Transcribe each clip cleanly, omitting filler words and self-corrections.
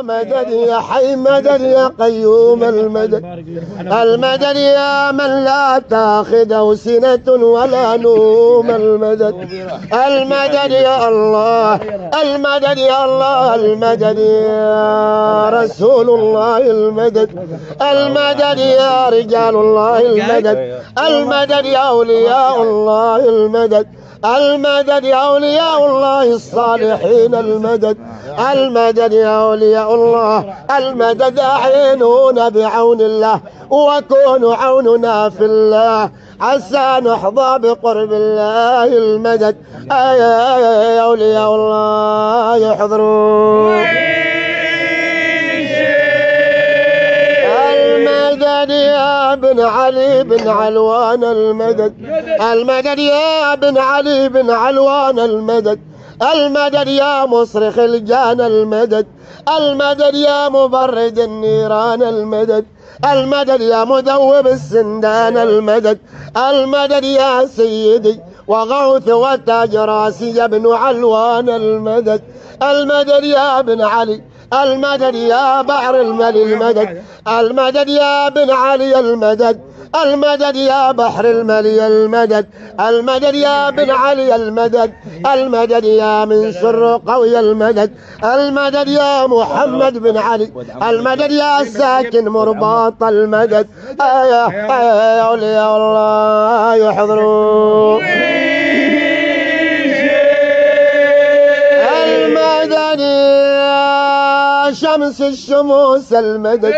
مدد يا حي مدد يا قيوم المدد. المدد يا من لا تاخذه سنة ولا نوم المدد. المدد يا الله المدد يا الله المدد يا رسول الله المدد. المدد يا رجال الله المدد. المدد يا أولياء الله المدد. المدد يا أولياء الله الصالحين المدد. المدد يا أولياء الله المدد. أعينونا بعون الله وكونوا عوننا في الله عسى نحظى بقرب الله المدد. يا أولياء الله يحضرون. المدد يا بن علي بن علوان المدد. المدد يا بن علي بن علوان المدد. المدد يا مصرخ الجان المدد. المدد يا مبرد النيران المدد. المدد يا مذوب السندان المدد. المدد يا سيدي وغوث وتاج راسي يا بن علوان المدد. المدد يا بن علي. المدد يا بحر الملي المدد. المدد يا بن علي المدد. المدد يا بحر الملي المدد. المدد يا بن علي المدد. المدد يا من سر قوي المدد. المدد يا محمد بن علي. المدد يا ساكن مرباط المدد. يا أولياء الله يحضرون. المدد يا شمس الشموس المدد.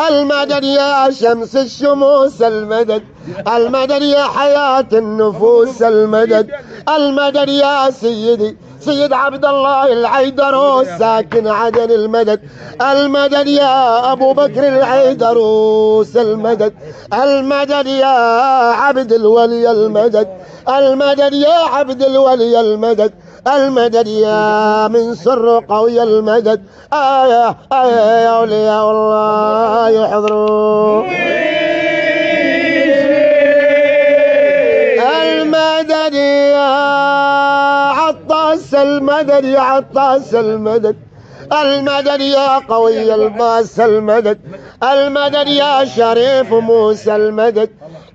المدد يا شمس الشموس المدد. المدد يا حياة النفوس المدد. المدد يا سيدي سيد عبد الله العيدروس ساكن عدن المدد. المدد يا أبو بكر العيدروس المدد. المدد يا عبد الولي المدد. المدد يا عبد الولي المدد. المدد يا من سر قوي المدد. يا أولياء الله يحضرون. المدد يا عطاس المدد يا عطاس المدد. المدد يا قوي الباس المدد. المدد يا شريف موسى المدد.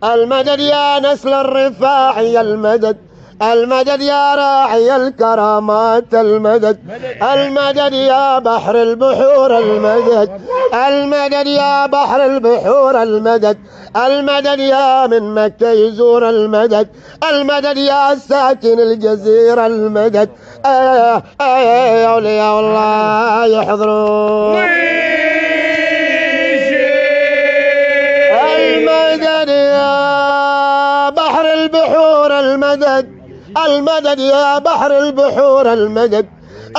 المدد يا نسل الرفاعي المدد. المدد يا راعي الكرامات المدد. المدد يا بحر البحور المدد. المدد يا بحر البحور المدد. المدد يا من مكة يزور المدد. المدد يا ساكن الجزيرة المدد. يا أولياء الله يحضرون. المدد يا بحر البحور المدد. المدد يا بحر البحور المدد.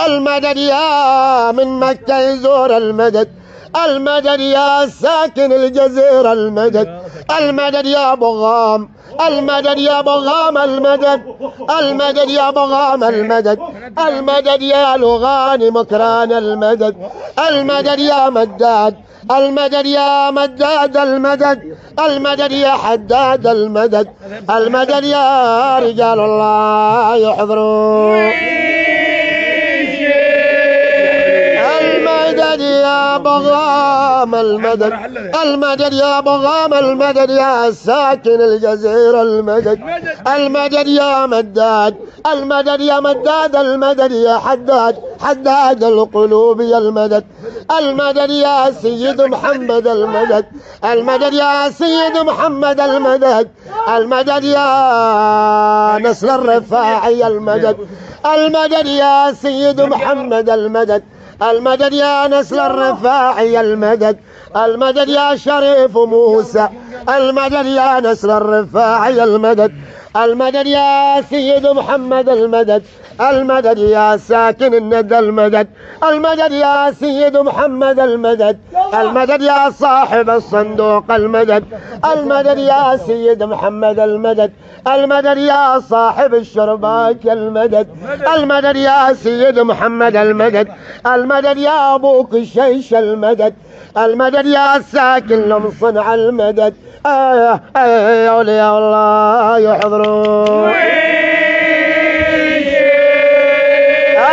المدد يا من مكة يزور المدد. المدد يا ساكن الجزيرة المدد. المدد يا بغام. المدد يا بغام المدد. المدد يا بغام المدد. المدد يا لغاني مكران المدد. المدد يا مداد. المدد يا مداد المدد. المدد يا حداد المدد. المدد يا رجال الله يحضرون. المدد يا بغام المدد. المدد يا بغام المدد يا ساكن الجزيرة المدد. المدد يا مداد. المدد يا مداد المدد يا حداد. حداد القلوب يا المدد. المدد يا سيد محمد المدد. المدد يا سيد محمد المدد. المدد يا نسل الرفاعي المدد. المدد يا سيد محمد المدد. المدد يا نسل الرفاعي المدد. المدد يا شريف موسى. المدد يا نسل الرفاعي المدد. المدد يا سيد محمد المدد. المدد يا ساكن الندى المدد. المدد يا سيد محمد المدد. المدد يا صاحب الصندوق المدد. المدد يا سيد محمد المدد. المدد يا صاحب الشرباك المدد. المدد يا سيد محمد المدد. المدد يا أبوك الشيش المدد. المدد يا ساكن لمصنع المدد. يا أولياء الله يحضرون.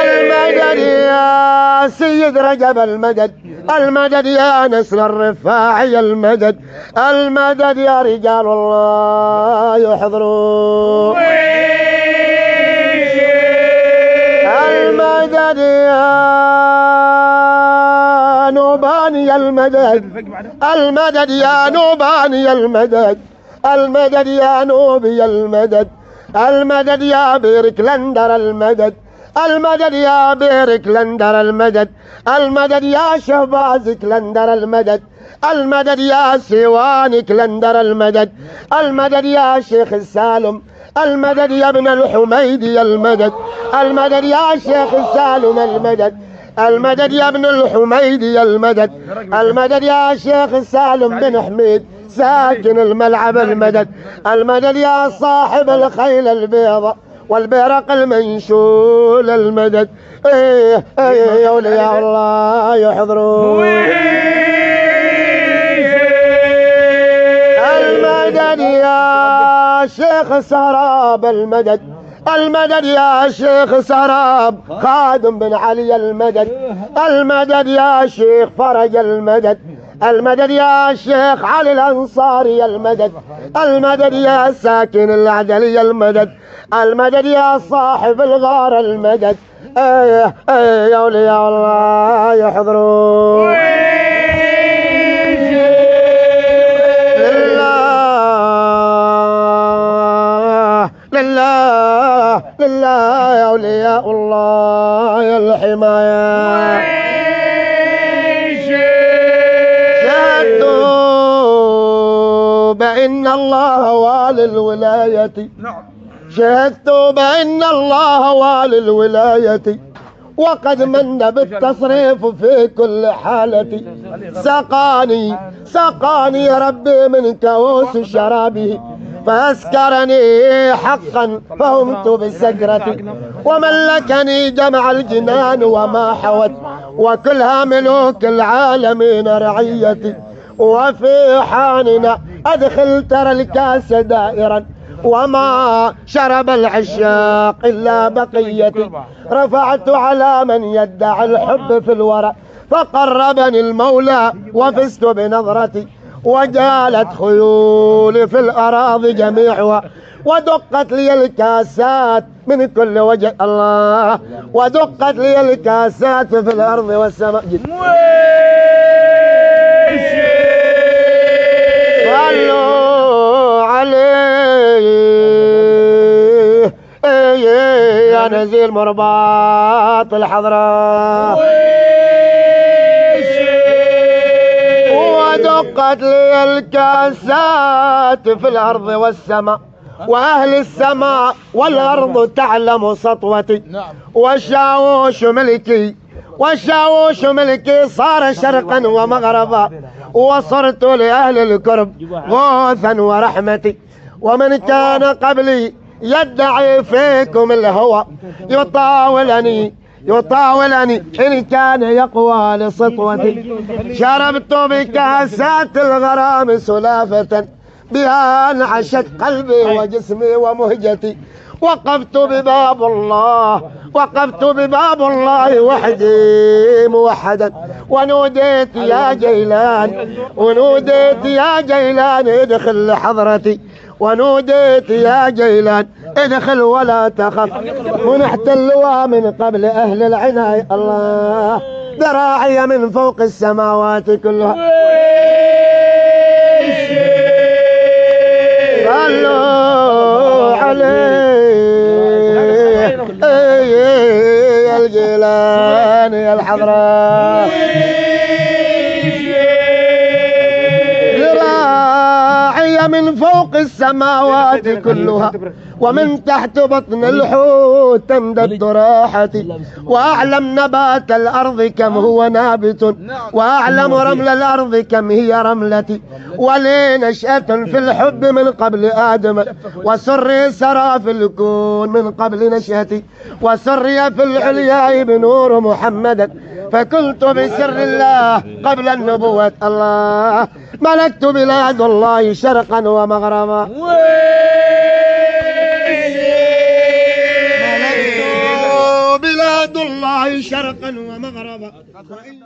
المدد يا يا سيد رجب المدد، المدد يا نسر الرفاعي المدد، المدد يا رجال الله يحضرون، المدد يا نوباني المدد، المدد يا نوباني المدد، المدد يا نوبي المدد، المدد يا بيركلندر المدد، المدد يا بيركلندر المدد، المدد يا شهباز كلندر المدد، المدد يا سيوان كلندر المدد، المدد يا شيخ السالم، المدد يا ابن الحميدي المدد، المدد يا شيخ السالم المدد، المدد يا ابن الحميدي المدد، المدد يا شيخ السالم بن حميد ساكن الملعب المدد، المدد يا صاحب الخيل البيضاء والبيرق المنشول المدد. ايه يا اولياء الله يحضرون، المدد يا شيخ سراب المدد، المدد يا شيخ سراب خادم بن علي المدد، المدد يا شيخ فرج المدد، المدد يا شيخ علي الأنصاري المدد، المدد يا ساكن العدلي المدد، المدد يا صاحب الغار المدد. ايه يا اولياء الله يحضرون، لله لله يا اولياء الله يا الحمايه. شهدت بأن الله والي الولاية، شهدت بأن الله والي الولاية، وقد من بالتصريف في كل حالة، سقاني ربي من كؤوس شرابه، فأسكرني حقا فهمت بالسكرة، وملكني جمع الجنان وما حوت، وكلها ملوك العالمين رعيتي، وفي حاننا أدخل ترى الكاس دائرا، وما شرب العشاق إلا بقيتي، رفعت على من يدعي الحب في الورى، فقربني المولى وفزت بنظرتي، وجالت خيولي في الأراضي جميعها، ودقت لي الكاسات من كل وجه الله، ودقت لي الكاسات في الأرض والسماء. صلوا عليه يا نزيل مرباط الحضراء، ودقت لي الكاسات في الأرض والسماء، وأهل السماء والأرض تعلم سطوتي، والشاوش ملكي صار شرقا ومغربا، وصرت لأهل الكرب غوثا ورحمتي، ومن كان قبلي يدعي فيكم الهوى يطاولني إن كان يقوى لسطوتي، شربت بكاسات الغرام سلافة، بها انعشت قلبي وجسمي ومهجتي، وقفت بباب الله وحدي موحدا، ونوديت يا جيلان ادخل لحضرتي، ونوديت يا جيلان ادخل ولا تخف، منحت اللواء من قبل أهل العناية، الله ذراعي من فوق السماوات كلها. صلوا عليه يا الجيلان يا الحضراء، ذراعي من فوق السماوات كلها، ومن تحت بطن الحوت تمدد راحتي، وأعلم نبات الأرض كم هو نابت، وأعلم رمل الأرض كم هي رملتي، ولي نشأة في الحب من قبل آدم، وسري سرى في الكون من قبل نشأتي، وسري في العلياء بنور محمد، فكنت بسر الله قبل النبوة، الله ملكت بلاد الله شرقا ومغربا، بلاد الله شرقا ومغربا، الخير.